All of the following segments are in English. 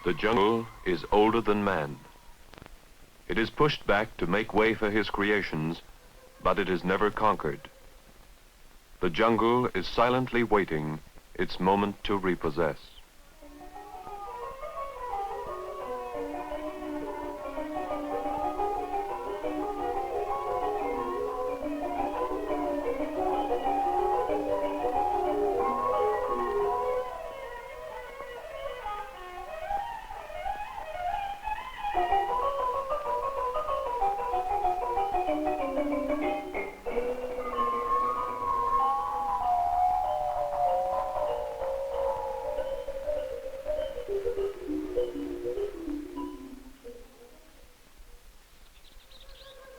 The jungle is older than man. It is pushed back to make way for his creations, but it is never conquered. The jungle is silently waiting its moment to repossess.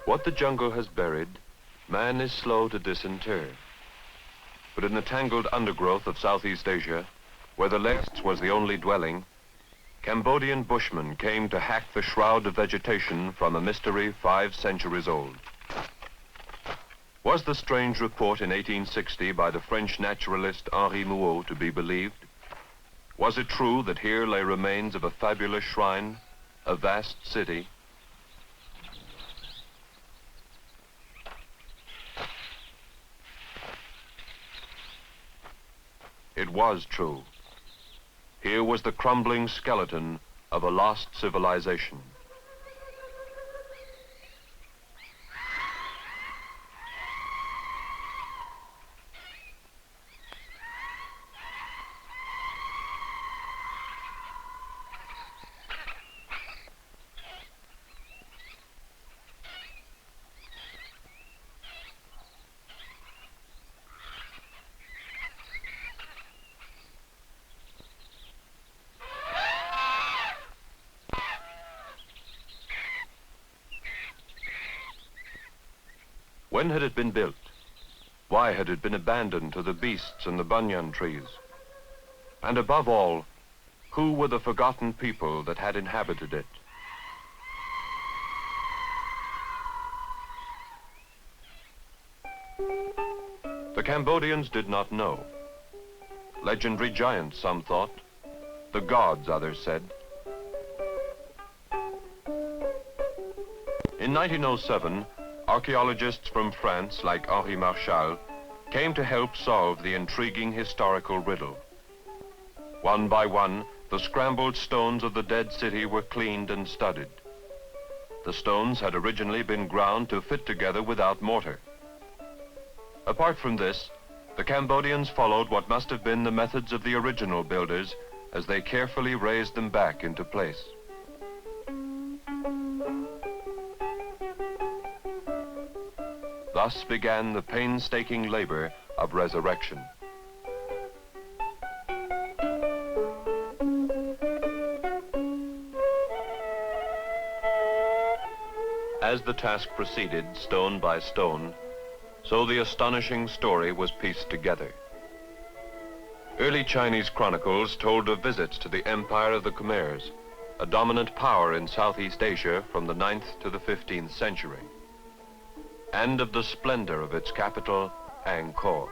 What the jungle has buried, man is slow to disinter. But in the tangled undergrowth of Southeast Asia, where the last was the only dwelling, Cambodian bushmen came to hack the shroud of vegetation from a mystery 5 centuries old. Was the strange report in 1860 by the French naturalist Henri Mouot to be believed? Was it true that here lay remains of a fabulous shrine, a vast city? It was true. Here was the crumbling skeleton of a lost civilization. When had it been built? Why had it been abandoned to the beasts and the banyan trees? And above all, who were the forgotten people that had inhabited it? The Cambodians did not know. Legendary giants, some thought. The gods, others said. In 1907, archaeologists from France, like Henri Marchal, came to help solve the intriguing historical riddle. One by one, the scrambled stones of the dead city were cleaned and studied. The stones had originally been ground to fit together without mortar. Apart from this, the Cambodians followed what must have been the methods of the original builders as they carefully raised them back into place. Thus began the painstaking labor of resurrection. As the task proceeded, stone by stone, so the astonishing story was pieced together. Early Chinese chronicles told of visits to the empire of the Khmers, a dominant power in Southeast Asia from the 9th to the 15th century, and of the splendor of its capital, Angkor.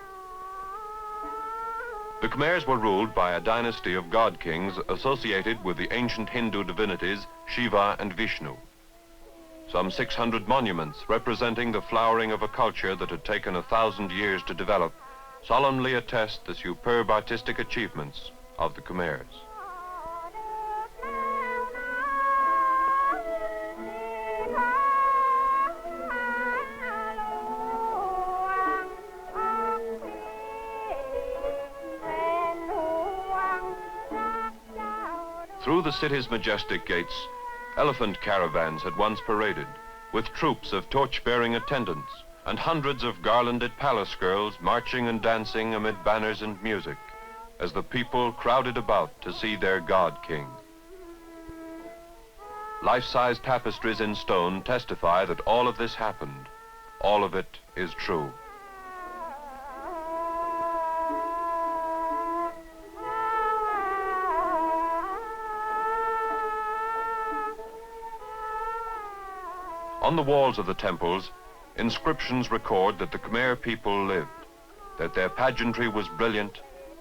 The Khmers were ruled by a dynasty of god kings associated with the ancient Hindu divinities Shiva and Vishnu. Some 600 monuments representing the flowering of a culture that had taken 1,000 years to develop solemnly attest the superb artistic achievements of the Khmers. Through the city's majestic gates, elephant caravans had once paraded, with troops of torch-bearing attendants and hundreds of garlanded palace girls marching and dancing amid banners and music, as the people crowded about to see their god king. Life-size tapestries in stone testify that all of this happened. All of it is true. On the walls of the temples, inscriptions record that the Khmer people lived, that their pageantry was brilliant,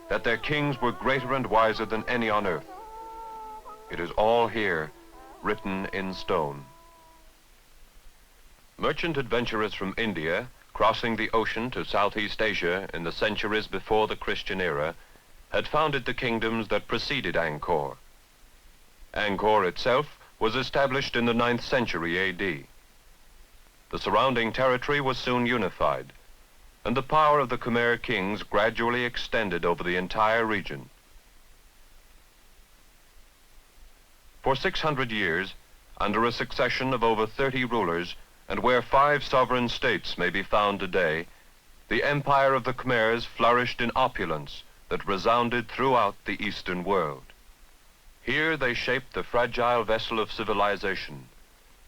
that their kings were greater and wiser than any on earth. It is all here, written in stone. Merchant adventurers from India, crossing the ocean to Southeast Asia in the centuries before the Christian era, had founded the kingdoms that preceded Angkor. Angkor itself was established in the 9th century AD. The surrounding territory was soon unified, and the power of the Khmer kings gradually extended over the entire region. For 600 years, under a succession of over 30 rulers, and where 5 sovereign states may be found today, the empire of the Khmers flourished in opulence that resounded throughout the Eastern world. Here they shaped the fragile vessel of civilization,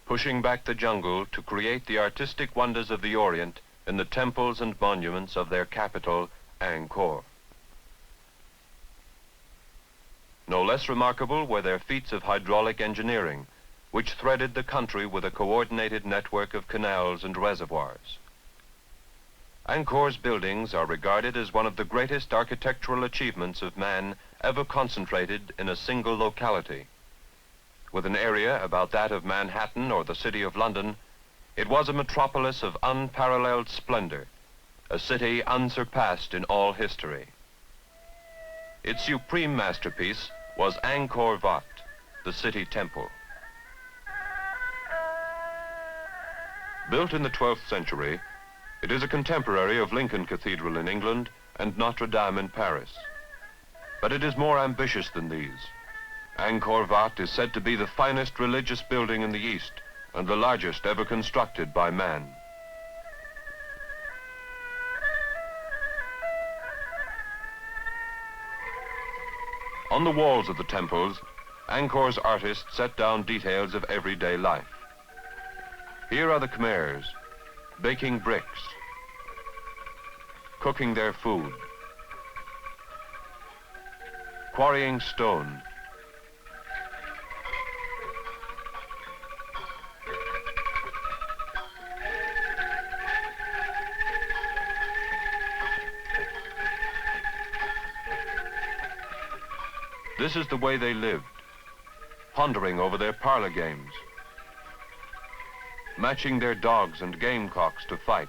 pushing back the jungle to create the artistic wonders of the Orient in the temples and monuments of their capital, Angkor. No less remarkable were their feats of hydraulic engineering, which threaded the country with a coordinated network of canals and reservoirs. Angkor's buildings are regarded as one of the greatest architectural achievements of man ever concentrated in a single locality. With an area about that of Manhattan or the City of London, it was a metropolis of unparalleled splendor, a city unsurpassed in all history. Its supreme masterpiece was Angkor Wat, the city temple. Built in the 12th century, it is a contemporary of Lincoln Cathedral in England and Notre Dame in Paris. But it is more ambitious than these. Angkor Wat is said to be the finest religious building in the East and the largest ever constructed by man. On the walls of the temples, Angkor's artists set down details of everyday life. Here are the Khmers, baking bricks, cooking their food, quarrying stone, This is the way they lived, pondering over their parlor games, matching their dogs and gamecocks to fight,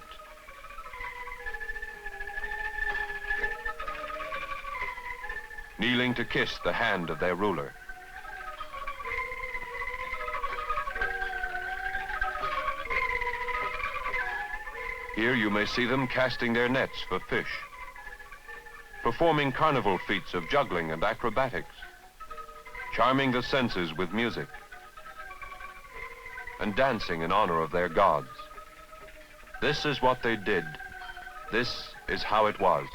kneeling to kiss the hand of their ruler. Here you may see them casting their nets for fish, performing carnival feats of juggling and acrobatics, charming the senses with music, and dancing in honor of their gods. This is what they did. This is how it was.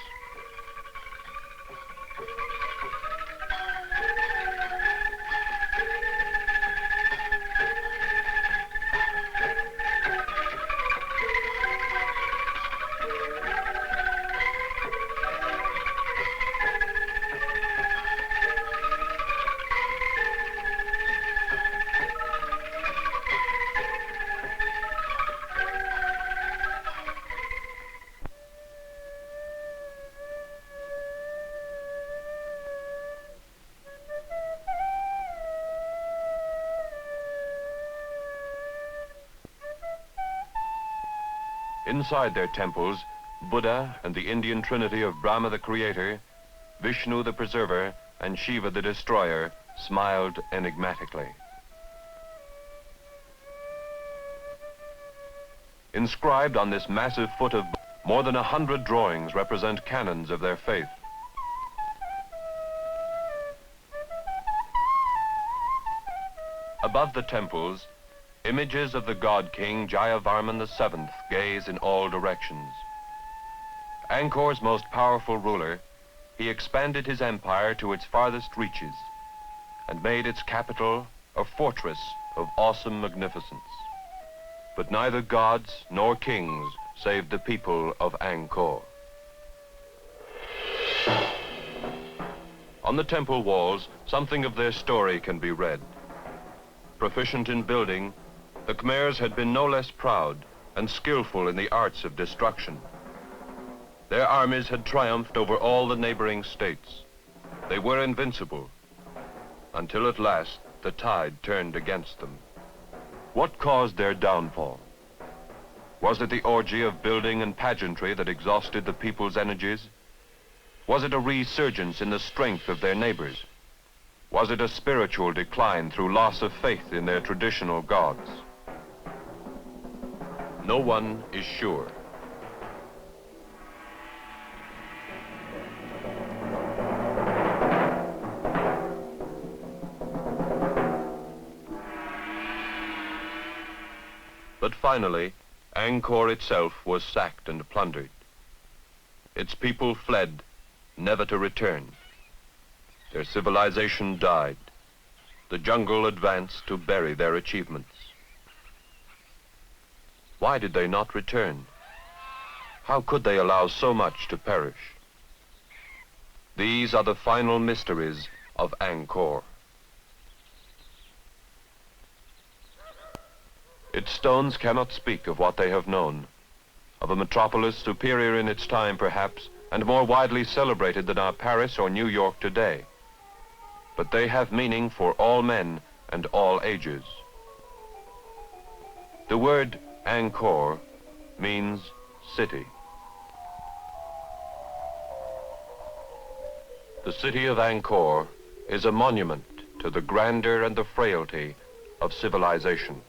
Inside their temples, Buddha and the Indian trinity of Brahma the Creator, Vishnu the Preserver, and Shiva the Destroyer smiled enigmatically. Inscribed on this massive foot of more than 100 drawings represent canons of their faith. Above the temples, images of the god king Jayavarman VII gaze in all directions. Angkor's most powerful ruler, he expanded his empire to its farthest reaches and made its capital a fortress of awesome magnificence. But neither gods nor kings saved the people of Angkor. On the temple walls, something of their story can be read. Proficient in building, the Khmers had been no less proud and skillful in the arts of destruction. Their armies had triumphed over all the neighboring states. They were invincible, until at last the tide turned against them. What caused their downfall? Was it the orgy of building and pageantry that exhausted the people's energies? Was it a resurgence in the strength of their neighbors? Was it a spiritual decline through loss of faith in their traditional gods? No one is sure. But finally, Angkor itself was sacked and plundered. Its people fled, never to return. Their civilization died. The jungle advanced to bury their achievements. Why did they not return? How could they allow so much to perish? These are the final mysteries of Angkor. Its stones cannot speak of what they have known, of a metropolis superior in its time perhaps, and more widely celebrated than our Paris or New York today. But they have meaning for all men and all ages. The word Angkor means city. The city of Angkor is a monument to the grandeur and the frailty of civilization.